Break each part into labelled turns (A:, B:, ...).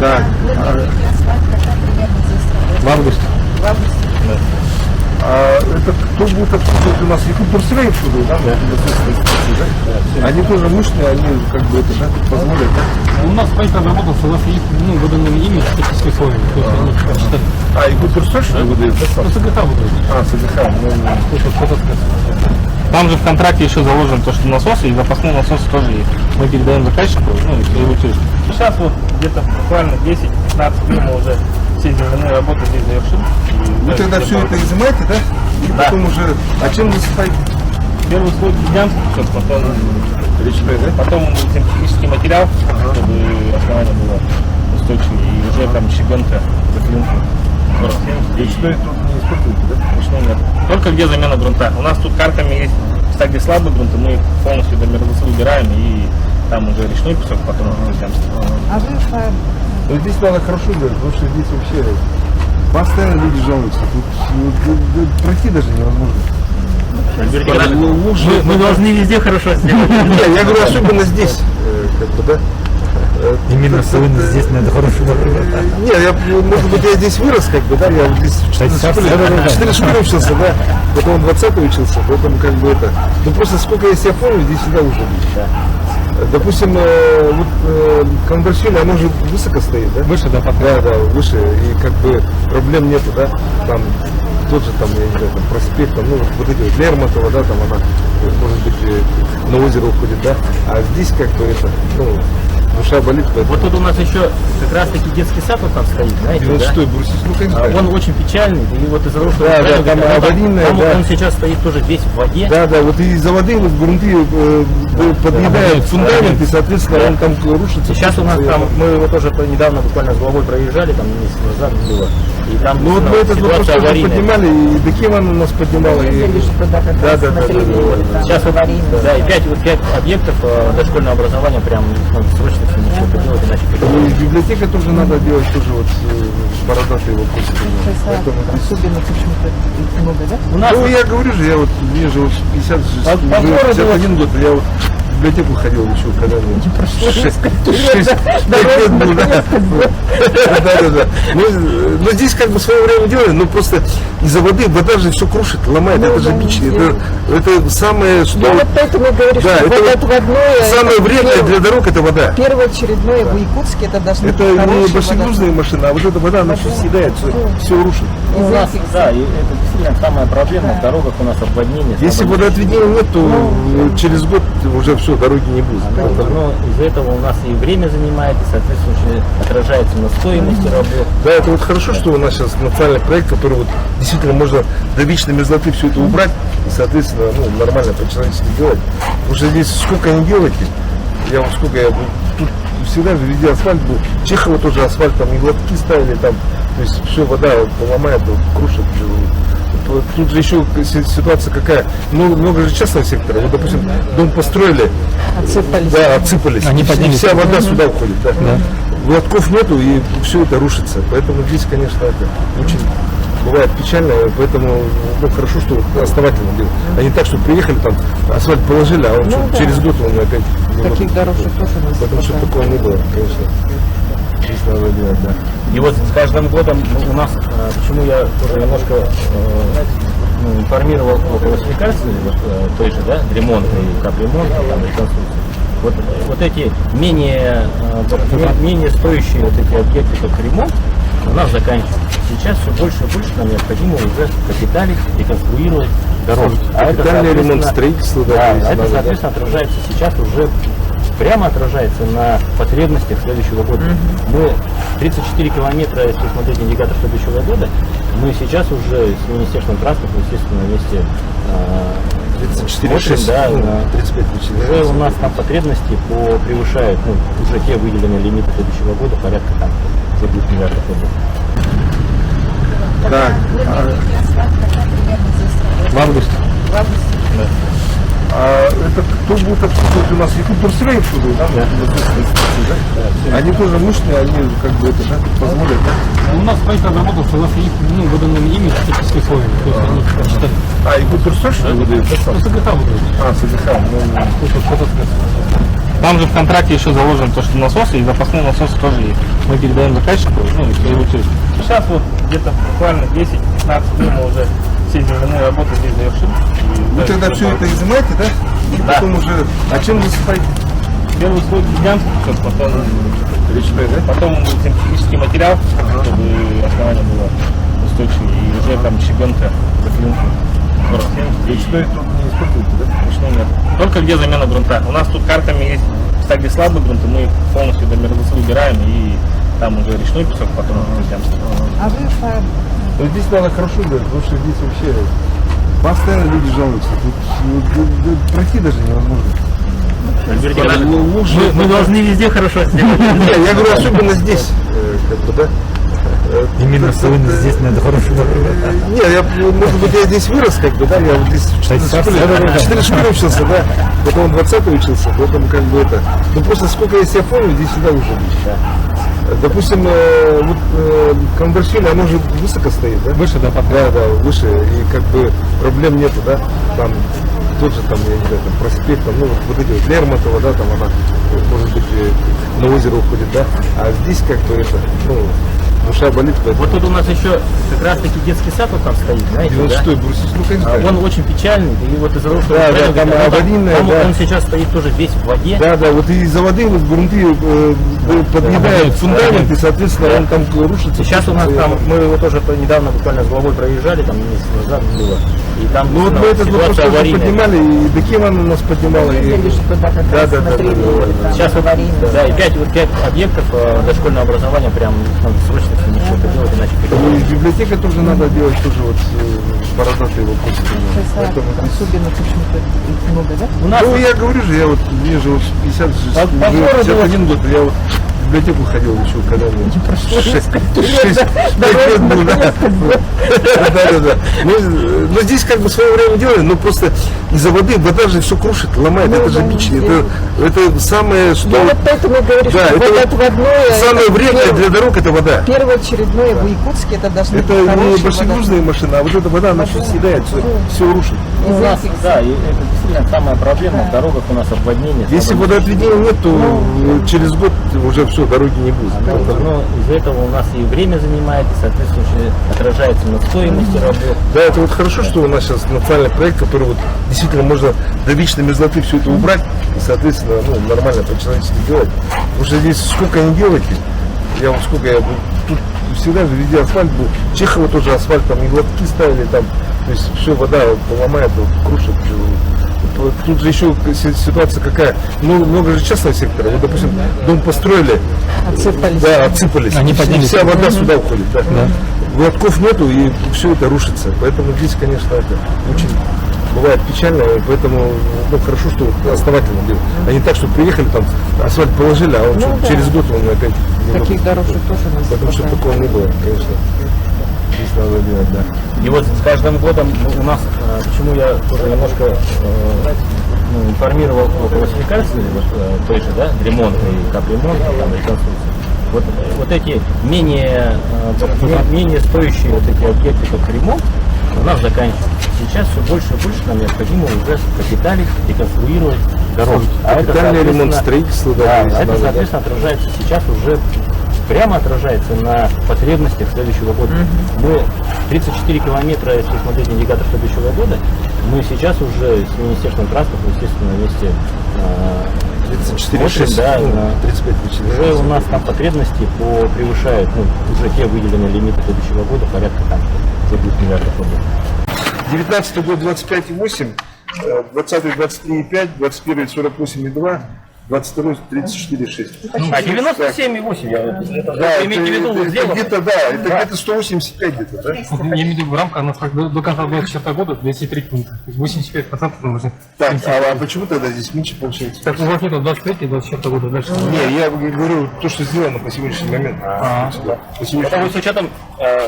A: Так. В августе.
B: В августе.
A: Да. А это кто будет обслуживать у нас? Якут Турсилей обслуживает, да? Да. Они тоже мощные, они как бы это, да, позволят, да?
C: У нас проект разработан согласно их, выданным ими техническим условиям. То есть они посчитали.
A: А, Якут Турсилей что ли выдает?
C: Ну, СГХ выдают.
A: А, СГХ.
C: Там же в контракте еще заложено то, что насосы и запасные насосы тоже есть. Мы передаем заказчику, если его через. Сейчас вот где-то буквально 10-15 дней мы уже все земляные работы здесь завершим.
A: Вы тогда все это изымаете, да? И
C: Да.
A: потом уже... А чем высыпаете?
C: Первый слой Бердянский, потом
A: Речной, да?
C: потом синтетический материал, чтобы основание было устойчивее. И уже там щебенка, заклинка. 47,
A: Речной тут не используете, да?
C: речной нет. Только где замена грунта. У нас тут картами есть, кстати, где слабый грунт, мы их полностью до мерзлоты убираем, и там уже речной песок, потом Бердянский.
B: А вы
A: Но здесь надо хорошо делать, потому что здесь вообще постоянно люди жалуются. Тут пройти даже невозможно.
C: Мы должны везде хорошо сделать.
A: Не, я говорю, особенно здесь, как бы, да.
D: Именно особенно здесь надо хорошо работать.
A: Не, может быть, я здесь вырос, как бы, да, я вот здесь в 4 школе учился, да, потом в 20-й учился, поэтому как бы это. Ну просто сколько я себя помню, здесь всегда уже были. Да. Допустим, вот Кондрашвили, оно же высоко стоит, да?
C: Выше, да, пока.
A: Да, выше, и как бы проблем нету, да, там тот же там, я не знаю, там проспект, там, ну, вот эти вот Лермонтова, да, там она, может быть, на озеро уходит, да, а здесь как бы это, ну, душа болит, поэтому...
E: Вот тут у нас еще как раз таки детский сад вот там стоит, знаете,
A: Ну,
E: да?
A: что, брусить, ну, конечно.
E: Он очень печальный, и вот из-за того, что
A: Да,
E: вы правильно
A: там
E: говорите,
A: аварийная,
E: там
A: да.
E: он сейчас стоит тоже весь в воде.
A: Да, вот из-за воды вот грунты подъедают фундамент, и, соответственно, он там рушится.
E: Сейчас у нас там, мы его тоже недавно буквально с головой проезжали, там месяц назад было, и там
A: Ну вот мы этот вопрос
E: ситуация
A: тоже
E: аварийная.
A: поднимали, и Декиман у нас поднимала, и... Да.
E: Сейчас вот, да, и 5 объектов дошкольного образования прям надо срочно все ничего поделать, иначе
A: И библиотека тоже надо делать, тоже вот бородатые вопросы. Поэтому здесь-
B: особенно почему-то много, да?
E: у нас
A: Ну, я говорю же, я вот, мне же вот 50,
E: По городу
A: 51 год, я вот в библиотеку ходил еще, когда мне 5 лет был, да. Да. Но здесь как бы в свое время делали, но просто из-за воды, вода же все крушит, ломает, это же бич, это самое, что...
B: Ну вот поэтому я говорю,
A: Да,
B: что
A: это
B: вот
A: вот
B: отводное,
A: самое
B: это
A: вредное для дорог это вода.
B: первоочередное в Якутске это должны
A: Это
B: быть
A: не
B: хорошие
A: большегрузные машины, а вот эта вода, она все съедает, все рушит.
E: у нас, да, и это действительно самая проблема в дорогах у нас обводнение.
A: Если водоотведения нет, то через год уже все, дороги не будет.
E: Но из-за этого у нас и время занимает, и, соответственно, очень отражается на стоимости работ.
A: Да, это вот хорошо, что у нас сейчас национальный проект, который вот действительно можно до вечной мерзлоты все это убрать и, соответственно, ну, нормально по-человечески делать. Потому что здесь сколько не делаете, я вот сколько я тут всегда же везде асфальт был, Чехова тоже асфальт, там и лотки ставили там, то есть все вода поломает, крушит. Тут же еще ситуация какая, ну, много же частного сектора, вот, допустим, дом построили,
B: отсыпались.
A: да, отсыпались,
D: Они
A: и
D: поднялись.
A: вся вода сюда уходит, да. Лотков нету, и все это рушится, поэтому здесь, конечно, это очень бывает печально, поэтому ну, хорошо, что основательно делают, а не так, что приехали там, асфальт положили, а он
B: Ну,
A: что,
B: да.
A: через год он опять...
B: Таких дорожек тоже не
A: Потому что
B: хватает.
A: такого не было, конечно. Здесь надо делать, да.
E: И вот с каждым годом у нас, почему я тоже немножко информировал о классификации вот, той же, да, ремонта и капремонта, там, реконструкции. Вот эти менее стоящие вот эти объекты, как ремонт, у нас заканчиваются. Сейчас все больше и больше нам необходимо уже капиталить, реконструировать дороги.
A: Капитальный ремонт,
E: соответственно,
A: строительство,
E: да,
A: здесь
E: это,
A: надо,
E: соответственно, отражается сейчас уже прямо отражается на потребностях следующего года. Мы 34 километра, если смотреть индикатор следующего года, мы сейчас уже с Министерством транспорта, естественно, вместе
A: 34,
E: смотрим,
A: 6,
E: да, на
A: 35
E: уже у нас там потребности превышают, ну, уже те выделенные лимиты следующего года, порядка там 2 миллиардов рублей.
A: Так,
C: В августе.
B: В августе.
A: а это кто будет обслуживать у нас? Якут Турсилей обслуживает, да? Да. Они тоже мощные, они как бы это, да, позволят, да?
C: У нас проект разработан согласно их, выданным ими техническим условиям. То есть они посчитали.
A: А, Якут Турсилей что ли выдает?
C: Ну, СГХ выдают.
A: А, СГХ,
C: Там же в контракте еще заложено то, что насосы и запасные насосы тоже есть. мы передаем заказчику, ну, и в свою очередь. Сейчас вот где-то буквально 10-15 дней мы уже все земляные работы здесь завершим.
A: Вы тогда все это изымаете, да? И
C: Да.
A: потом уже... А чем засыпаете?
C: Первый слой гигантский, потом
A: Речной, да?
C: потом синтетический материал, чтобы основание было устойчивее, и уже там щебенка, заклинка.
A: Речной тут не используете, да?
C: Ручной нет. Только где замена грунта. У нас тут картами есть места, где слабый грунт, и мы их полностью до мерзлоты убираем, и там уже речной песок потом взять.
B: А вы по...
A: Но здесь надо хорошо делать, потому что здесь вообще постоянно люди жалуются. Тут пройти даже невозможно. Лучше...
E: Мы должны везде хорошо сделать.
A: Не, я говорю, особенно здесь, как бы, да.
D: Именно сегодня здесь надо хорошо работать.
A: Не, я, может быть, я здесь вырос, как бы, да, я вот здесь в 4 школе учился, да, потом 20-й учился, поэтому как бы это. Ну просто сколько я себя помню, здесь всегда уже да. Допустим, вот Кандаршвили, оно же высоко стоит, да?
C: Выше, да, потом.
A: Да, выше, и как бы проблем нету, да, там тот же там, я не знаю, там проспект, там, ну вот эти вот Лермонтова, да, там она, может быть, на озеро уходит, да, а здесь как бы это, ну, душа болит, поэтому...
E: Вот тут у нас еще как раз таки детский сад вот там стоит, знаете,
A: 96-й брусить, ну, конечно.
E: Он очень печальный, и вот из-за того, что
A: Да,
E: вы правильно
A: там
E: говорите,
A: аварийная,
E: там
A: да.
E: он сейчас стоит тоже весь в воде.
A: Да, вот из-за воды вот грунты подъедают фундамент, и, соответственно, он там рушится.
E: Сейчас у нас там, мы его тоже недавно буквально с головой проезжали, там месяц назад было, и там
A: Ну вот мы этот вопрос
E: ситуация
A: тоже
E: аварийная.
A: поднимали, и Бекиман нас поднимала. И...
B: Ездили же туда как
A: Да,
B: раз,
A: да, да,
B: смотрели,
A: да, да,
B: там
E: Сейчас вот,
B: аварийные.
E: да, и 5 объектов дошкольного образования прям надо срочно с ними что-то делать, иначе
A: Ну, и библиотека тоже надо делать, тоже вот бородатые вопросы.
B: Сейчас,
A: Поэтому...
B: особенно почему-то их много, да?
E: у нас
A: Ну, я говорю же, я вот, мне же вот 50,
E: По городу
A: 51 год, я вот в библиотеку ходил еще, когда мне 5 лет был, да. Да. Но здесь как бы в свое время делали, но просто из-за воды, вода же все крушит, ломает, это же бич, это самое, что...
B: Ну вот поэтому я говорю,
A: Да,
B: что вот
A: это
B: отводное...
A: самое
B: это
A: вредное для дорог, это вода.
B: Первоочередное в Якутске это должны
A: Это
B: быть
A: не
B: хорошие
A: большегрузные машины, а вот эта вода, она все съедает, все рушит.
E: у нас, да, и это действительно самая проблема в дорогах у нас обводнение.
A: Если водоотведения нет, то через год уже все, дороги не будет.
E: Но из-за этого у нас и время занимает, и соответственно отражается на стоимости работ.
A: Да, это вот хорошо, что у нас сейчас национальный проект, который вот действительно можно до вечной мерзлоты все это убрать и, соответственно, ну, нормально по-человечески делать. Потому что здесь сколько не делайте, я вот сколько я тут всегда же везде асфальт был, Чехова тоже асфальт, там и лотки ставили там, то есть все вода поломает, вот, крушит. Тут же еще ситуация какая, ну много же частного сектора, вот допустим дом построили,
B: Отсыпались.
A: да, отсыпались,
D: Они
A: и
D: поднялись.
A: вся вода сюда уходит, да. Лотков нету и все это рушится, поэтому здесь, конечно, это очень бывает печально, и поэтому ну, хорошо, что вот основательно делают, а не так, что приехали там, асфальт положили, а он
B: Ну,
A: что,
B: да.
A: через год он опять не
B: Таких
A: может.
B: дорожек тоже у нас
A: Потому что
B: хватает.
A: такого не было, конечно. Здесь надо делать, да.
E: И вот с каждым годом у нас, почему я тоже немножко информировал о классификации, вот, той же, да, ремонт и капремонт, там, реконструкции. Вот эти менее стоящие вот эти объекты, как ремонт, у нас заканчивается. Сейчас все больше и больше нам необходимо уже капиталить, реконструировать дороги.
A: Капитальный ремонт,
E: соответственно,
A: строительство,
E: да,
A: здесь
E: это,
A: надо, да.
E: соответственно, отражается сейчас уже прямо отражается на потребностях следующего года. Мы 34 километра, если смотреть индикатор следующего года, мы сейчас уже с Министерством транспорта, естественно, вместе
A: 34,
E: смотрим,
A: 6,
E: да,
A: ну,
E: на-
A: 35 почти.
E: уже у нас там потребности превышают уже те выделенные лимиты следующего года, порядка там уже 2 миллиардов рублей.
A: 19 год 25,8, 20 23,5, 21 48,2, 22 34,6.
E: А 97,8, это
A: Да,
E: вы имеете в виду вот
A: это
E: сделано?
A: где-то, да, это где-то 185 где-то, да?
C: Я имею в виду в рамках на срок до конца 2024 года 203 пункта. То есть 85% нужно.
A: Так, а почему тогда здесь меньше получается?
C: Так у вас нет 23-24 года дальше.
A: Не, я говорю то, что сделано по сегодняшний момент. По
E: Это
A: сегодняшнему-
E: вы с учетом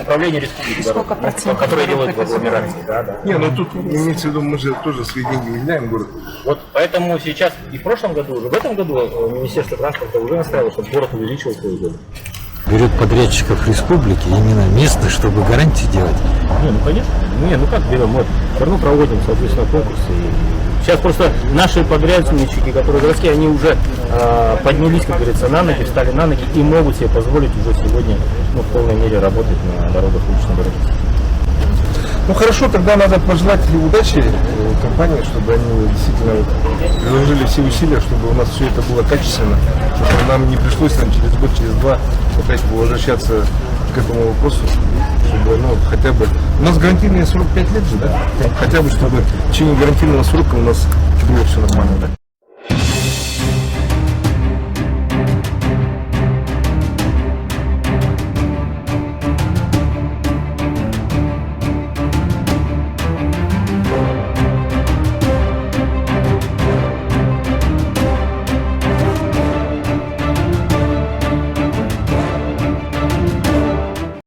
E: управления республики,
B: Сколько процентов
E: которые
B: дорог
E: делают в
B: это
E: агломерации. Да, да.
A: Не, ну тут имеется в виду, мы же тоже свои деньги выделяем в город.
E: Вот поэтому сейчас и в прошлом году, уже в этом году Министерство транспорта уже настраивало, чтобы город увеличил свою долю.
D: Берет подрядчиков республики, именно местных, чтобы гарантии делать.
E: Не, ну конечно. Не, ну как берем, мы все равно проводим, соответственно, конкурсы. И Сейчас просто наши подрядчики, которые городские, они уже поднялись, как говорится, на ноги, встали на ноги и могут себе позволить уже сегодня в полной мере работать на дорогах уличного города.
A: Ну хорошо, тогда надо пожелать удачи компании, чтобы они действительно приложили все усилия, чтобы у нас все это было качественно, чтобы нам не пришлось нам через год, через два опять возвращаться к этому вопросу, чтобы хотя бы... У нас гарантийный срок 5 лет же, да? Хотя бы, чтобы в течение гарантийного срока у нас было все нормально, да?